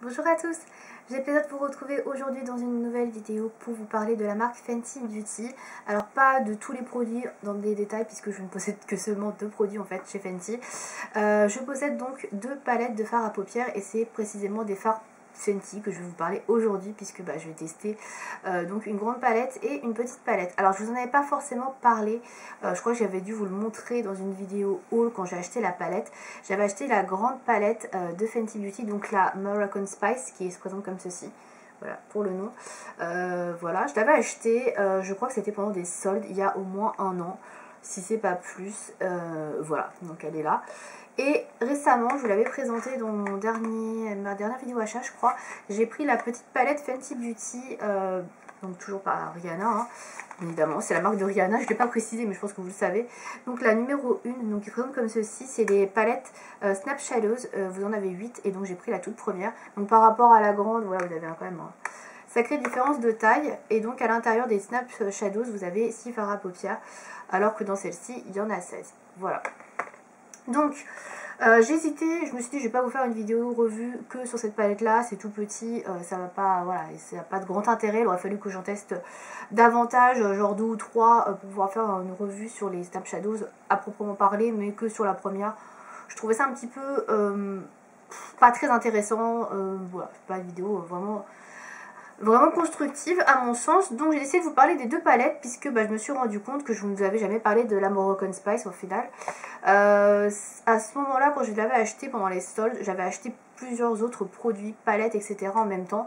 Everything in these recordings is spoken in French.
Bonjour à tous, j'ai le plaisir de vous retrouver aujourd'hui dans une nouvelle vidéo pour vous parler de la marque Fenty Beauty. Alors pas de tous les produits dans les détails puisque je ne possède que seulement 2 produits en fait chez Fenty. Je possède donc 2 palettes de fards à paupières et c'est précisément des fards Fenty que je vais vous parler aujourd'hui puisque je vais tester donc une grande palette et une petite palette. Alors je vous en avais pas forcément parlé, je crois que j'avais dû vous le montrer dans une vidéo haul quand j'ai acheté la palette. J'avais acheté la grande palette de Fenty Beauty, donc la Moroccan Spice qui se présente comme ceci. Voilà pour le nom. Voilà, je l'avais acheté, je crois que c'était pendant des soldes il y a au moins un an, si c'est pas plus. Voilà, donc elle est là. Et récemment, je vous l'avais présenté dans ma dernière vidéo achat, je crois. J'ai pris la petite palette Fenty Beauty, donc toujours par Rihanna, hein, évidemment. C'est la marque de Rihanna, je ne l'ai pas précisé, mais je pense que vous le savez. Donc la numéro 1, donc qui présente comme ceci, c'est des palettes Snap Shadows. Vous en avez 8, et donc j'ai pris la toute première. Donc par rapport à la grande, voilà, vous avez quand même une sacrée différence de taille. Et donc à l'intérieur des Snap Shadows, vous avez 6 fards à paupières, alors que dans celle-ci, il y en a 16. Voilà. Donc j'ai hésité, je me suis dit je vais pas vous faire une vidéo revue que sur cette palette là, c'est tout petit, ça va pas, voilà, ça n'a pas de grand intérêt, il aurait fallu que j'en teste davantage, genre 2 ou 3 pour pouvoir faire une revue sur les Snap Shadows à proprement parler, mais que sur la première. Je trouvais ça un petit peu pas très intéressant, voilà, c'est pas une vidéo vraiment constructive à mon sens. Donc j'ai essayé de vous parler des 2 palettes puisque je me suis rendu compte que je ne vous avais jamais parlé de la Moroccan Spice au final. À ce moment là, quand je l'avais acheté pendant les soldes, j'avais acheté plusieurs autres produits, palettes, etc. en même temps,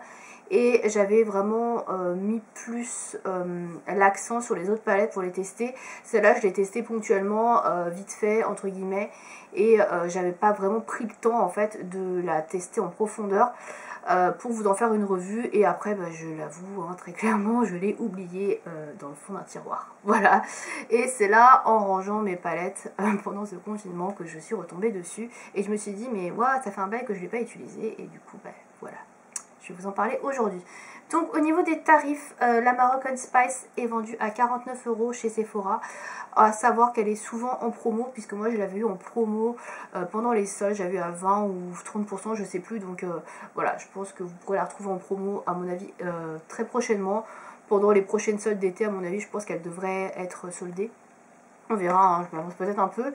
et j'avais vraiment mis plus l'accent sur les autres palettes pour les tester. Celle-là je l'ai testée ponctuellement, vite fait entre guillemets, et j'avais pas vraiment pris le temps en fait de la tester en profondeur pour vous en faire une revue. Et après je l'avoue hein, très clairement, je l'ai oublié dans le fond d'un tiroir. Voilà, et c'est là en rangeant mes palettes pendant ce confinement que je suis retombée dessus et je me suis dit mais ouais, ça fait un bail que je ne l'ai pas utilisé, et du coup voilà, je vais vous en parler aujourd'hui. Donc au niveau des tarifs, la Moroccan Spice est vendue à 49 € chez Sephora. À savoir qu'elle est souvent en promo, puisque moi je l'avais eu en promo pendant les soldes, j'avais eu à 20 ou 30%, je sais plus. Donc voilà, je pense que vous pourrez la retrouver en promo à mon avis très prochainement. Pendant les prochaines soldes d'été à mon avis, je pense qu'elle devrait être soldée. On verra, hein, je m'avance peut-être un peu.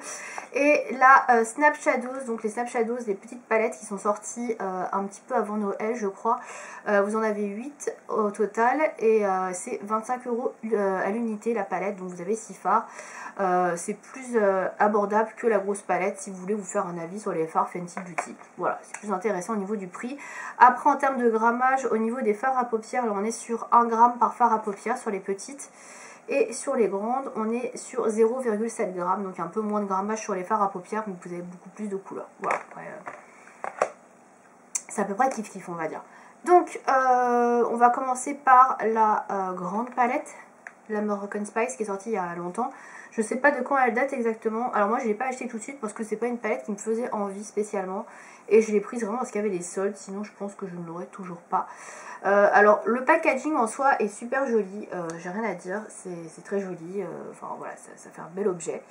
Et la Snap Shadows, donc les Snap Shadows, les petites palettes qui sont sorties un petit peu avant Noël, je crois. Vous en avez 8 au total et c'est 25 € à l'unité la palette, donc vous avez 6 fards. C'est plus abordable que la grosse palette si vous voulez vous faire un avis sur les fards Fenty Beauty. Voilà, c'est plus intéressant au niveau du prix. Après, en termes de grammage, au niveau des fards à paupières, on est sur 1 g par fard à paupières sur les petites. Et sur les grandes, on est sur 0,7 g, donc un peu moins de grammage sur les fards à paupières, mais vous avez beaucoup plus de couleurs. Voilà, c'est à peu près kiff-kiff, on va dire. Donc, on va commencer par la grande palette, la Moroccan Spice, qui est sortie il y a longtemps. Je sais pas de quand elle date exactement. Alors moi, je ne l'ai pas acheté tout de suite parce que c'est pas une palette qui me faisait envie spécialement. Et je l'ai prise vraiment parce qu'il y avait des soldes, sinon je pense que je ne l'aurais toujours pas. Alors le packaging en soi est super joli, j'ai rien à dire, c'est très joli, enfin voilà, ça fait un bel objet.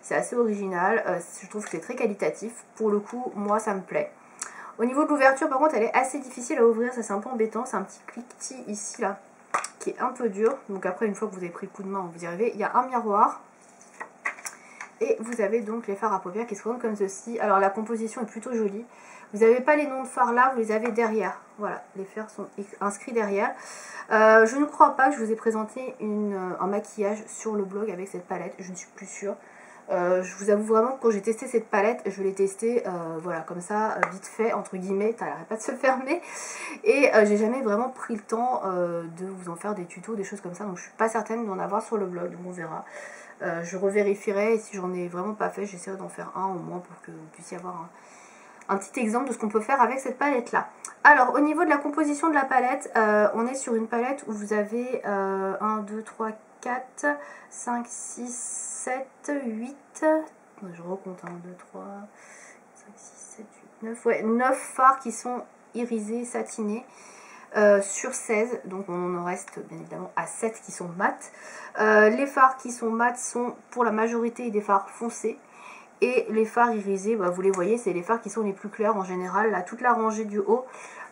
C'est assez original, je trouve que c'est très qualitatif, pour le coup moi ça me plaît. Au niveau de l'ouverture par contre elle est assez difficile à ouvrir, ça c'est un peu embêtant, c'est un petit cliquetis ici là, qui est un peu dur. Donc après une fois que vous avez pris le coup de main vous y arrivez, il y a un miroir. Et vous avez donc les fards à paupières qui se présentent comme ceci. Alors la composition est plutôt jolie. Vous n'avez pas les noms de fards là, vous les avez derrière. Voilà, les fards sont inscrits derrière. Je ne crois pas que je vous ai présenté un maquillage sur le blog avec cette palette, je ne suis plus sûre. Je vous avoue vraiment que quand j'ai testé cette palette, je l'ai testée voilà, comme ça, vite fait, entre guillemets, ça n'arrête pas de se fermer. Et j'ai jamais vraiment pris le temps de vous en faire des tutos, des choses comme ça, donc je suis pas certaine d'en avoir sur le blog, donc on verra. Je revérifierai et si j'en ai vraiment pas fait, j'essaierai d'en faire un au moins pour que vous puissiez avoir un petit exemple de ce qu'on peut faire avec cette palette là. Alors au niveau de la composition de la palette, on est sur une palette où vous avez 1, 2, 3, 4, 5, 6, 7, 8, je recompte 1, 2, 3, 5, 6, 7, 8, 9, ouais, 9 fards qui sont irisés, satinés. Sur 16, donc on en reste bien évidemment à 7 qui sont mat. Les fards qui sont mat sont pour la majorité des fards foncés. Et les fards irisés, vous les voyez, c'est les fards qui sont les plus clairs en général. Là, toute la rangée du haut,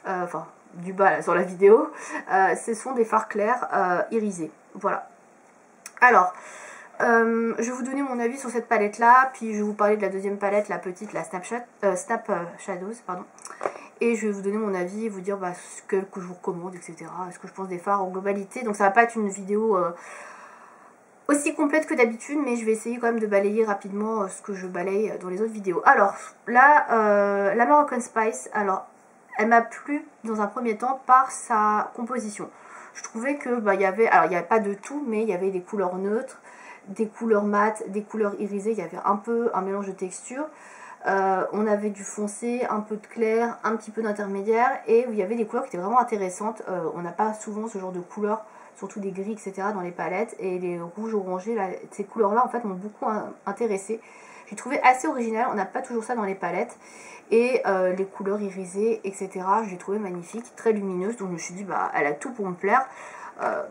enfin du bas là, sur la vidéo, ce sont des fards clairs irisés. Voilà. Alors, je vais vous donner mon avis sur cette palette là, puis je vais vous parler de la deuxième palette, la petite, la Snap Shadows, pardon. Et je vais vous donner mon avis et vous dire ce que je vous recommande, etc. Ce que je pense des fards en globalité. Donc ça va pas être une vidéo aussi complète que d'habitude, mais je vais essayer quand même de balayer rapidement ce que je balaye dans les autres vidéos. Alors là, la Moroccan Spice, alors elle m'a plu dans un premier temps par sa composition. Je trouvais que il y avait, alors il n'y avait pas de tout, mais il y avait des couleurs neutres, des couleurs mates, des couleurs irisées, il y avait un peu un mélange de textures. On avait du foncé, un peu de clair, un petit peu d'intermédiaire, et il y avait des couleurs qui étaient vraiment intéressantes. On n'a pas souvent ce genre de couleurs, surtout des gris, etc. dans les palettes, et les rouges orangés, là, ces couleurs là en fait m'ont beaucoup intéressé. J'ai trouvé assez original, on n'a pas toujours ça dans les palettes, et les couleurs irisées, etc. j'ai trouvé magnifique, très lumineuse, donc je me suis dit elle a tout pour me plaire,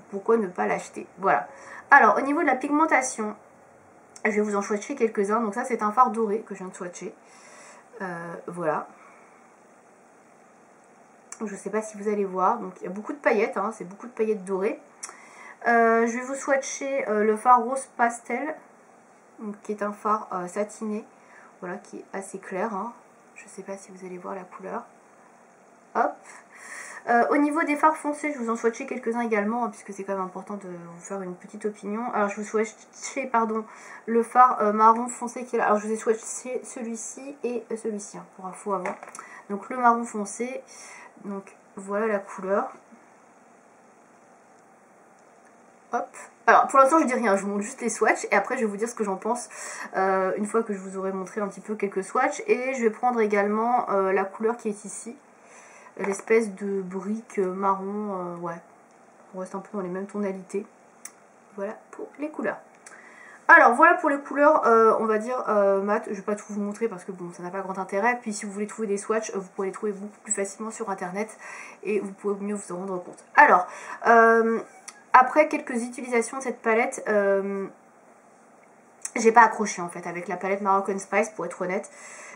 pourquoi ne pas l'acheter. Voilà. Alors au niveau de la pigmentation, je vais vous en swatcher quelques-uns. Donc ça c'est un fard doré que je viens de swatcher. Voilà. Je ne sais pas si vous allez voir. Donc il y a beaucoup de paillettes, hein, c'est beaucoup de paillettes dorées. Je vais vous swatcher le fard rose pastel, donc, qui est un fard satiné. Voilà, qui est assez clair. Hein. Je ne sais pas si vous allez voir la couleur. Hop. Au niveau des fards foncés, je vous en swatcher quelques-uns également, hein, puisque c'est quand même important de vous faire une petite opinion. Alors je vous swatcher, pardon, le fard marron foncé qui est là. Alors je vous ai swatché celui-ci et celui-ci, hein, pour info avant. Donc le marron foncé, donc voilà la couleur. Hop. Alors pour l'instant je dis rien, je vous montre juste les swatchs et après je vais vous dire ce que j'en pense une fois que je vous aurai montré un petit peu quelques swatchs. Et je vais prendre également la couleur qui est ici. L'espèce de brique marron, ouais, on reste un peu dans les mêmes tonalités. Voilà pour les couleurs. Alors voilà pour les couleurs, on va dire mat. Je vais pas tout vous montrer parce que bon, ça n'a pas grand intérêt. Puis si vous voulez trouver des swatchs, vous pouvez les trouver beaucoup plus facilement sur internet et vous pouvez mieux vous en rendre compte. Alors, après quelques utilisations de cette palette, j'ai pas accroché en fait avec la palette Moroccan Spice, pour être honnête.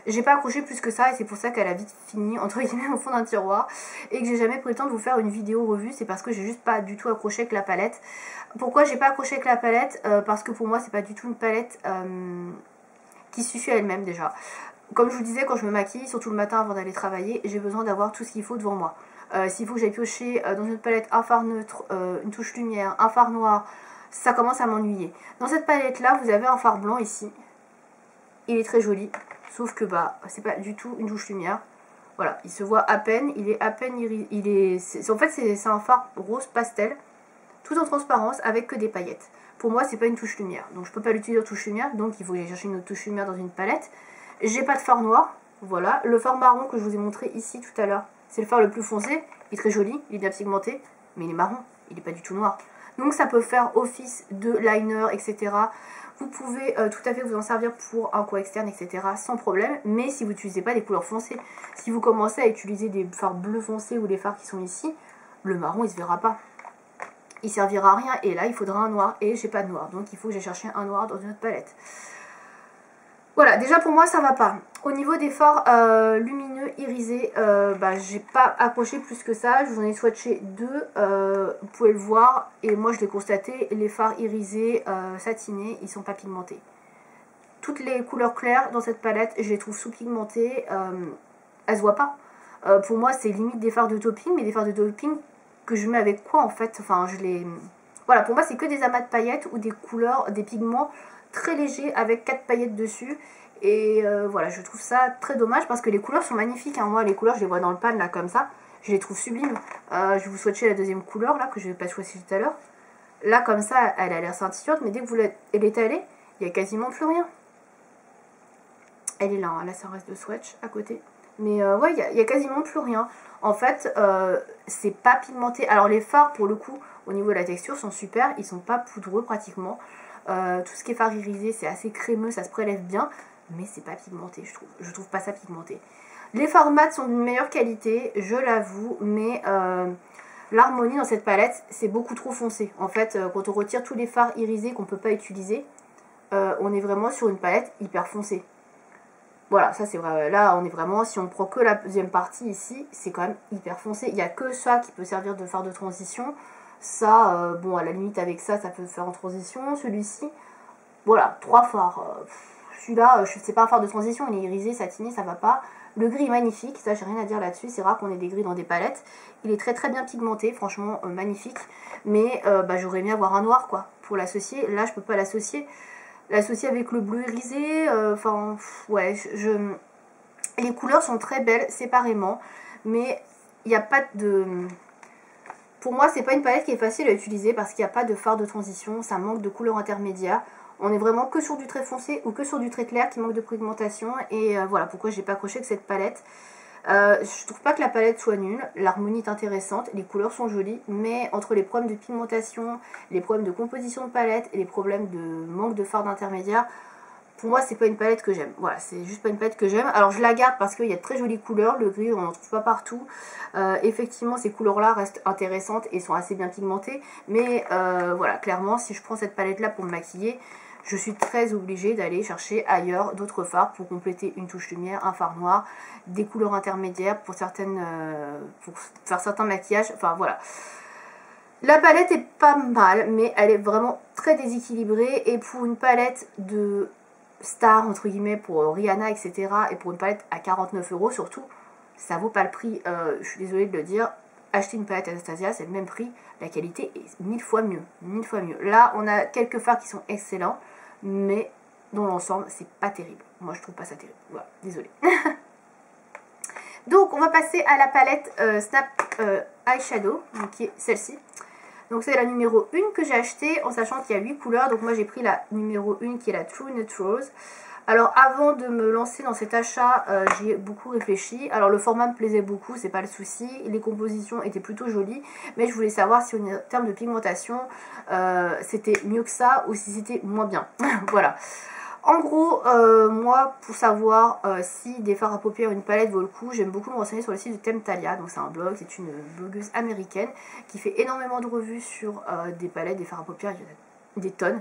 J'ai pas accroché plus que ça et c'est pour ça qu'elle a vite fini entre guillemets au fond d'un tiroir et que j'ai jamais pris le temps de vous faire une vidéo revue. C'est parce que j'ai juste pas du tout accroché avec la palette. Pourquoi j'ai pas accroché avec la palette? Parce que pour moi c'est pas du tout une palette qui suffit à elle-même déjà. Comme je vous disais, quand je me maquille, surtout le matin avant d'aller travailler, j'ai besoin d'avoir tout ce qu'il faut devant moi. S'il faut que j'aille piocher dans une palette un fard neutre, une touche lumière, un fard noir, ça commence à m'ennuyer. Dans cette palette là vous avez un fard blanc ici, il est très joli, sauf que c'est pas du tout une touche lumière. Voilà, il se voit à peine, il est à peine en fait c'est un fard rose pastel, tout en transparence avec que des paillettes. Pour moi c'est pas une touche lumière, donc je peux pas l'utiliser en touche lumière, donc il faut que j'aille chercher une autre touche lumière dans une palette. J'ai pas de fard noir, voilà, le fard marron que je vous ai montré ici tout à l'heure, c'est le fard le plus foncé, il est très joli, il est bien pigmenté, mais il est marron, il est pas du tout noir. Donc ça peut faire office de liner, etc. Vous pouvez tout à fait vous en servir pour un coin externe, etc. sans problème. Mais si vous n'utilisez pas des couleurs foncées, si vous commencez à utiliser des fards bleus foncés ou les fards qui sont ici, le marron il se verra pas. Il servira à rien et là il faudra un noir et j'ai pas de noir. Donc il faut que j'aille chercher un noir dans une autre palette. Voilà, déjà pour moi ça va pas. Au niveau des fards lumineux irisés, j'ai pas accroché plus que ça. Je vous en ai swatché deux, vous pouvez le voir. Et moi je l'ai constaté, les fards irisés satinés, ils sont pas pigmentés. Toutes les couleurs claires dans cette palette, je les trouve sous-pigmentées. Elles se voient pas. Pour moi c'est limite des fards de topping, mais des fards de topping que je mets avec quoi en fait. Enfin je les... Voilà, pour moi c'est que des amas de paillettes ou des couleurs, des pigments très léger avec 4 paillettes dessus et voilà, je trouve ça très dommage parce que les couleurs sont magnifiques, hein. Moi les couleurs je les vois dans le pan là comme ça, je les trouve sublimes. Je vais vous swatcher la deuxième couleur là que je vais pas choisir tout à l'heure. Là comme ça elle a l'air scintillante, mais dès que vous l'étalez il y a quasiment plus rien. Elle est là, hein. Là ça reste de swatch à côté, mais ouais il y a quasiment plus rien en fait. C'est pas pigmenté. Alors les fards pour le coup au niveau de la texture sont super, ils sont pas poudreux pratiquement. Tout ce qui est fard irisé c'est assez crémeux, ça se prélève bien, mais c'est pas pigmenté, je trouve pas ça pigmenté. Les fards mat sont d'une meilleure qualité, je l'avoue, mais l'harmonie dans cette palette c'est beaucoup trop foncé. En fait quand on retire tous les fards irisés qu'on peut pas utiliser, on est vraiment sur une palette hyper foncée. Voilà, ça c'est vrai. Là, on est vraiment, si on prend que la deuxième partie ici, c'est quand même hyper foncé. Il n'y a que ça qui peut servir de fard de transition. Ça, bon, à la limite, avec ça, ça peut faire en transition. Celui-ci, voilà, 3 fards. Celui-là, c'est pas un fard de transition, il est irisé, satiné, ça va pas. Le gris est magnifique, ça, j'ai rien à dire là-dessus. C'est rare qu'on ait des gris dans des palettes. Il est très très bien pigmenté, franchement, magnifique. Mais bah, j'aurais aimé avoir un noir, quoi, pour l'associer. Là, je peux pas l'associer. L'associer avec le bleu irisé, enfin, ouais, les couleurs sont très belles séparément, mais il n'y a pas de... Pour moi, c'est pas une palette qui est facile à utiliser parce qu'il n'y a pas de fard de transition, ça manque de couleurs intermédiaires. On est vraiment que sur du trait foncé ou que sur du trait clair qui manque de pigmentation, et voilà pourquoi j'ai pas accroché que cette palette. Je trouve pas que la palette soit nulle, l'harmonie est intéressante, les couleurs sont jolies, mais entre les problèmes de pigmentation, les problèmes de composition de palette et les problèmes de manque de fard d'intermédiaire, pour moi c'est pas une palette que j'aime. Voilà, c'est juste pas une palette que j'aime. Alors je la garde parce qu'il y a de très jolies couleurs, le gris on n'en trouve pas partout. Effectivement ces couleurs là restent intéressantes et sont assez bien pigmentées, mais voilà, clairement si je prends cette palette là pour me maquiller, je suis très obligée d'aller chercher ailleurs d'autres fards pour compléter une touche lumière, un fard noir, des couleurs intermédiaires pour certaines, pour faire certains maquillages, enfin voilà. La palette est pas mal, mais elle est vraiment très déséquilibrée, et pour une palette de star entre guillemets, pour Rihanna etc, et pour une palette à 49 € surtout, ça vaut pas le prix. Je suis désolée de le dire, acheter une palette Anastasia c'est le même prix, la qualité est 1000 fois mieux, 1000 fois mieux. Là on a quelques fards qui sont excellents, mais dans l'ensemble c'est pas terrible. Moi je trouve pas ça terrible, voilà, désolée. Donc on va passer à la palette Snap Eyeshadow, donc, qui est celle-ci. Donc c'est la numéro 1 que j'ai achetée, en sachant qu'il y a 8 couleurs. Donc moi j'ai pris la numéro 1 qui est la True Neutrals. Alors avant de me lancer dans cet achat, j'y ai beaucoup réfléchi. Alors le format me plaisait beaucoup, c'est pas le souci. Les compositions étaient plutôt jolies. Mais je voulais savoir si en termes de pigmentation, c'était mieux que ça ou si c'était moins bien. Voilà. En gros, moi, pour savoir si des fards à paupières ou une palette vaut le coup, j'aime beaucoup me renseigner sur le site de Temptalia. Donc c'est un blog, c'est une blogueuse américaine qui fait énormément de revues sur des palettes, des fards à paupières, il y en a des tonnes.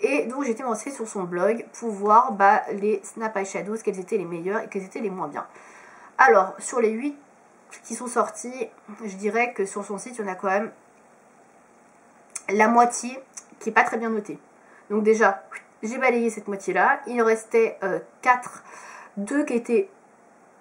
Et donc j'ai été me renseigner sur son blog pour voir les Snap Eyeshadows, quels étaient les meilleurs et quels étaient les moins bien. Alors, sur les 8 qui sont sortis, je dirais que sur son site, il y en a quand même la moitié qui n'est pas très bien notée. Donc déjà, j'ai balayé cette moitié-là. Il restait 4. 2 qui étaient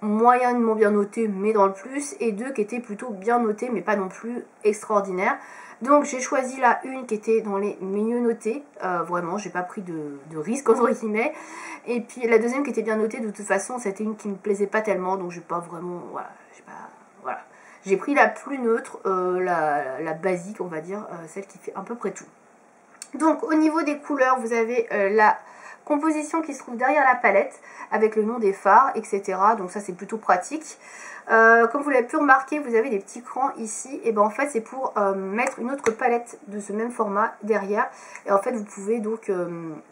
moyennement bien notés, mais dans le plus. Et 2 qui étaient plutôt bien notés, mais pas non plus extraordinaires. Donc j'ai choisi la une qui était dans les mieux notés. Vraiment, j'ai pas pris de risque, entre guillemets. Et puis la deuxième qui était bien notée, de toute façon, c'était une qui me plaisait pas tellement. Donc j'ai pas vraiment... Voilà, voilà. J'ai pris la plus neutre, la basique, on va dire, celle qui fait à peu près tout. Donc au niveau des couleurs, vous avez la composition qui se trouve derrière la palette avec le nom des fards, etc. Donc ça c'est plutôt pratique. Comme vous l'avez pu remarquer, vous avez des petits crans ici. Et ben en fait c'est pour mettre une autre palette de ce même format derrière. Et en fait vous pouvez donc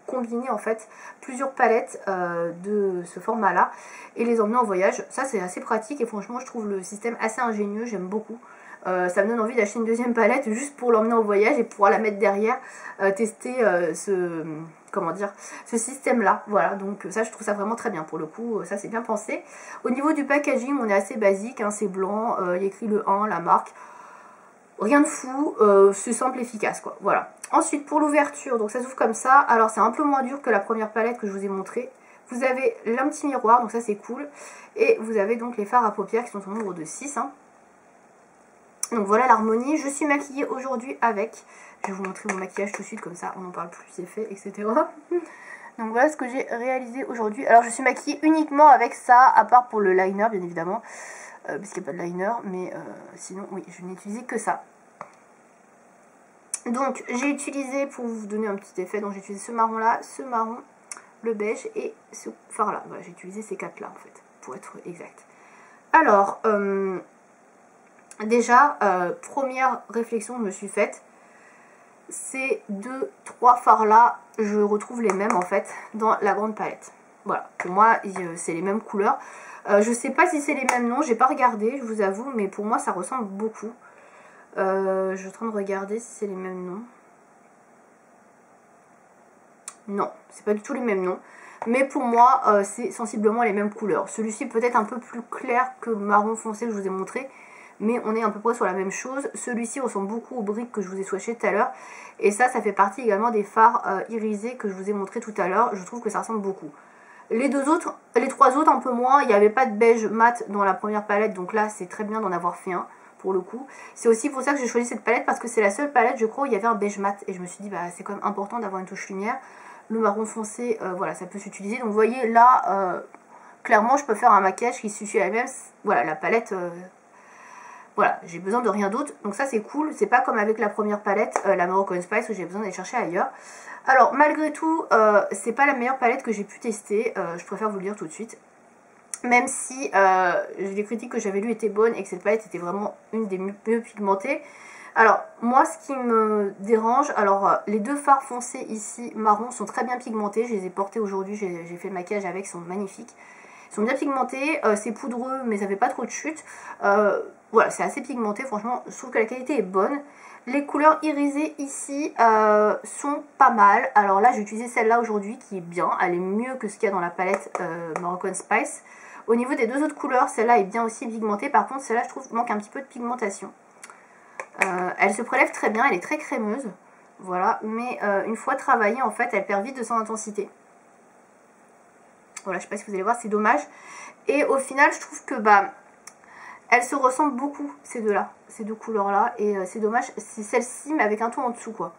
combiner en fait plusieurs palettes de ce format là et les emmener en voyage. Ça c'est assez pratique et franchement je trouve le système assez ingénieux, j'aime beaucoup. Ça me donne envie d'acheter une deuxième palette juste pour l'emmener en voyage et pouvoir la mettre derrière, tester ce système là. Voilà, donc ça je trouve ça vraiment très bien pour le coup, ça c'est bien pensé. Au niveau du packaging on est assez basique, hein, c'est blanc, il y a écrit le 1, la marque, rien de fou, c'est simple et efficace quoi, voilà. Ensuite pour l'ouverture, donc ça s'ouvre comme ça, alors c'est un peu moins dur que la première palette que je vous ai montrée. Vous avez un petit miroir, donc ça c'est cool, et vous avez donc les fards à paupières qui sont au nombre de 6, hein. Donc voilà l'harmonie, je suis maquillée aujourd'hui avec, je vais vous montrer mon maquillage tout de suite comme ça on n'en parle plus, c'est fait, etc. Donc voilà ce que j'ai réalisé aujourd'hui. Alors je suis maquillée uniquement avec ça, à part pour le liner bien évidemment, puisqu'il n'y a pas de liner, mais sinon oui, je n'ai utilisé que ça. Donc j'ai utilisé, pour vous donner un petit effet, donc j'ai utilisé ce marron là, ce marron, le beige et ce fard là. Voilà, j'ai utilisé ces 4 là en fait, pour être exact. Alors, déjà, première réflexion que je me suis faite, ces 2-3 fards là, je retrouve les mêmes en fait dans la grande palette. Voilà, pour moi c'est les mêmes couleurs. Je sais pas si c'est les mêmes noms, j'ai pas regardé, je vous avoue, mais pour moi ça ressemble beaucoup. Je suis en train de regarder si c'est les mêmes noms. Non, c'est pas du tout les mêmes noms. Mais pour moi, c'est sensiblement les mêmes couleurs. Celui-ci peut-être un peu plus clair que le marron foncé que je vous ai montré. Mais on est à peu près sur la même chose. Celui-ci ressemble beaucoup aux briques que je vous ai swatché tout à l'heure. Et ça fait partie également des fards irisés que je vous ai montré tout à l'heure. Je trouve que ça ressemble beaucoup. Les trois autres un peu moins. Il n'y avait pas de beige mat dans la première palette. Donc là, c'est très bien d'en avoir fait un. Pour le coup, c'est aussi pour ça que j'ai choisi cette palette, parce que c'est la seule palette, je crois, où il y avait un beige mat, et je me suis dit, bah c'est quand même important d'avoir une touche lumière. Le marron foncé, voilà, ça peut s'utiliser. Donc vous voyez là, clairement, je peux faire un maquillage qui suffit à la même. Voilà, la palette, voilà, j'ai besoin de rien d'autre. Donc ça c'est cool, c'est pas comme avec la première palette, la Moroccan Spice, où j'ai besoin d'aller chercher ailleurs. Alors malgré tout, c'est pas la meilleure palette que j'ai pu tester, je préfère vous le dire tout de suite. Même si les critiques que j'avais lues étaient bonnes et que cette palette était vraiment une des mieux pigmentées. Alors moi ce qui me dérange, alors les deux fards foncés ici marron sont très bien pigmentés. Je les ai portés aujourd'hui, j'ai fait le maquillage avec, ils sont magnifiques. Ils sont bien pigmentés, c'est poudreux mais ça fait pas trop de chute. Voilà, c'est assez pigmenté, franchement je trouve que la qualité est bonne. Les couleurs irisées ici sont pas mal. Alors là j'ai utilisé celle-là aujourd'hui qui est bien, elle est mieux que ce qu'il y a dans la palette Moroccan Spice. Au niveau des deux autres couleurs, celle-là est bien aussi pigmentée. Par contre, celle-là, je trouve, manque un petit peu de pigmentation. Elle se prélève très bien, elle est très crémeuse. Voilà, mais une fois travaillée, en fait, elle perd vite de son intensité. Voilà, je sais pas si vous allez voir, c'est dommage. Et au final, je trouve que, bah, elles se ressemblent beaucoup, ces deux-là. Ces deux couleurs-là. Et c'est dommage, c'est celle-ci, mais avec un ton en dessous, quoi.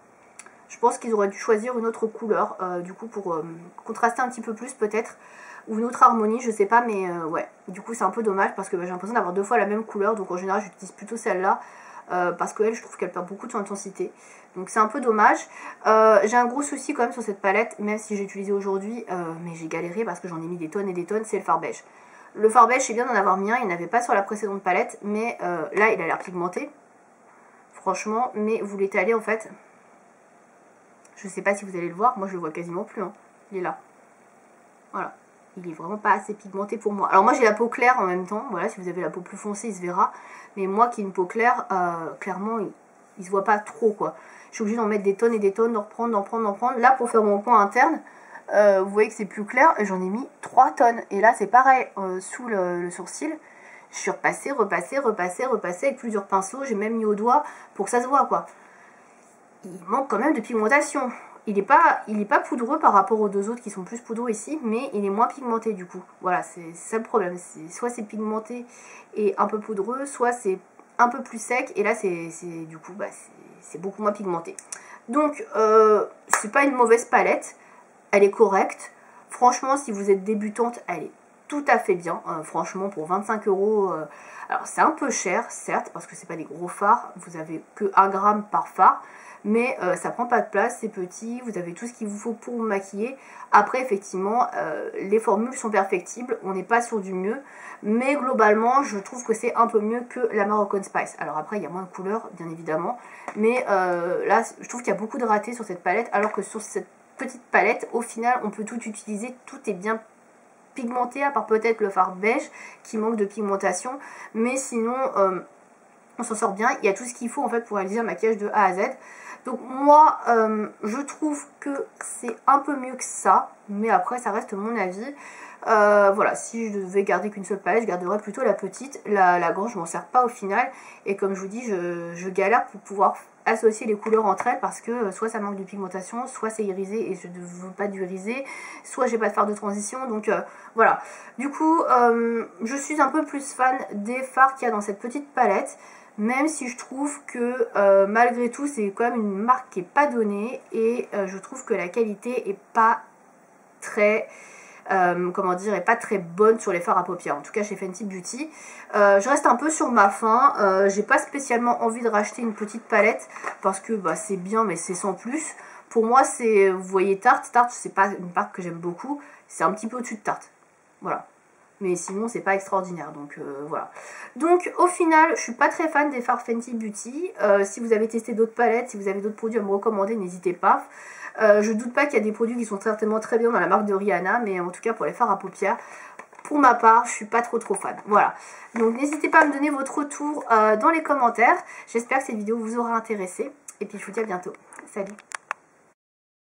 Je pense qu'ils auraient dû choisir une autre couleur, du coup, pour contraster un petit peu plus, peut-être. Ou une autre harmonie, je sais pas, mais ouais. Du coup, c'est un peu dommage parce que j'ai l'impression d'avoir deux fois la même couleur. Donc en général, j'utilise plutôt celle-là. Parce qu'elle, je trouve qu'elle perd beaucoup de son intensité. Donc c'est un peu dommage. J'ai un gros souci quand même sur cette palette, même si j'ai utilisé aujourd'hui, mais j'ai galéré parce que j'en ai mis des tonnes et des tonnes, c'est le fard beige. Le fard beige, c'est bien d'en avoir mis un, il n'y en avait pas sur la précédente palette, mais là, il a l'air pigmenté. Franchement, mais vous l'étalez en fait. Je sais pas si vous allez le voir, moi je le vois quasiment plus, hein. Il est là. Voilà. Il est vraiment pas assez pigmenté pour moi. Alors moi j'ai la peau claire en même temps, voilà, si vous avez la peau plus foncée il se verra. Mais moi qui ai une peau claire, clairement il se voit pas trop quoi. Je suis obligée d'en mettre des tonnes et des tonnes, d'en reprendre, d'en prendre, d'en prendre. Là pour faire mon point interne, vous voyez que c'est plus clair, j'en ai mis 3 tonnes. Et là c'est pareil, sous le sourcil, je suis repassée, repassée avec plusieurs pinceaux, j'ai même mis au doigt pour que ça se voit quoi. Il manque quand même de pigmentation. Il n'est pas poudreux par rapport aux deux autres qui sont plus poudreux ici, mais il est moins pigmenté du coup. Voilà, c'est ça le problème. Soit c'est pigmenté et un peu poudreux, soit c'est un peu plus sec, et là du coup, bah, c'est beaucoup moins pigmenté. Donc, c'est pas une mauvaise palette, elle est correcte. Franchement, si vous êtes débutante, elle est tout à fait bien. Franchement, pour 25 €, alors c'est un peu cher, certes, parce que c'est pas des gros fards, vous avez que 1 gramme par fard. Mais ça prend pas de place, c'est petit, vous avez tout ce qu'il vous faut pour vous maquiller. Après effectivement, les formules sont perfectibles, on n'est pas sur du mieux. Mais globalement, je trouve que c'est un peu mieux que la Moroccan Spice. Alors après, il y a moins de couleurs, bien évidemment. Mais là, je trouve qu'il y a beaucoup de ratés sur cette palette. Alors que sur cette petite palette, au final, on peut tout utiliser, tout est bien pigmenté. À part peut-être le fard beige qui manque de pigmentation. Mais sinon, on s'en sort bien. Il y a tout ce qu'il faut en fait pour réaliser un maquillage de A à Z. Donc moi, je trouve que c'est un peu mieux que ça, mais après ça reste mon avis. Voilà, si je devais garder qu'une seule palette, je garderais plutôt la petite. La grande, je m'en sers pas au final. Et comme je vous dis, je galère pour pouvoir associer les couleurs entre elles parce que soit ça manque de pigmentation, soit c'est irisé et je ne veux pas d'iriser, soit j'ai pas de fard de transition. Donc voilà. Du coup, je suis un peu plus fan des fards qu'il y a dans cette petite palette. Même si je trouve que malgré tout c'est quand même une marque qui n'est pas donnée. Et je trouve que la qualité est pas très... comment dire, est pas très bonne sur les fards à paupières, en tout cas chez Fenty Beauty. Je reste un peu sur ma faim, j'ai pas spécialement envie de racheter une petite palette parce que bah, c'est bien mais c'est sans plus. Pour moi c'est, vous voyez Tarte c'est pas une marque que j'aime beaucoup, c'est un petit peu au-dessus de Tarte, voilà. Mais sinon c'est pas extraordinaire, donc voilà. Donc au final je suis pas très fan des fards Fenty Beauty. Si vous avez testé d'autres palettes, si vous avez d'autres produits à me recommander, n'hésitez pas. Je doute pas qu'il y a des produits qui sont certainement très bien dans la marque de Rihanna, mais en tout cas pour les fards à paupières, pour ma part je suis pas trop fan. Voilà, donc n'hésitez pas à me donner votre retour dans les commentaires. J'espère que cette vidéo vous aura intéressé, et puis je vous dis à bientôt. Salut.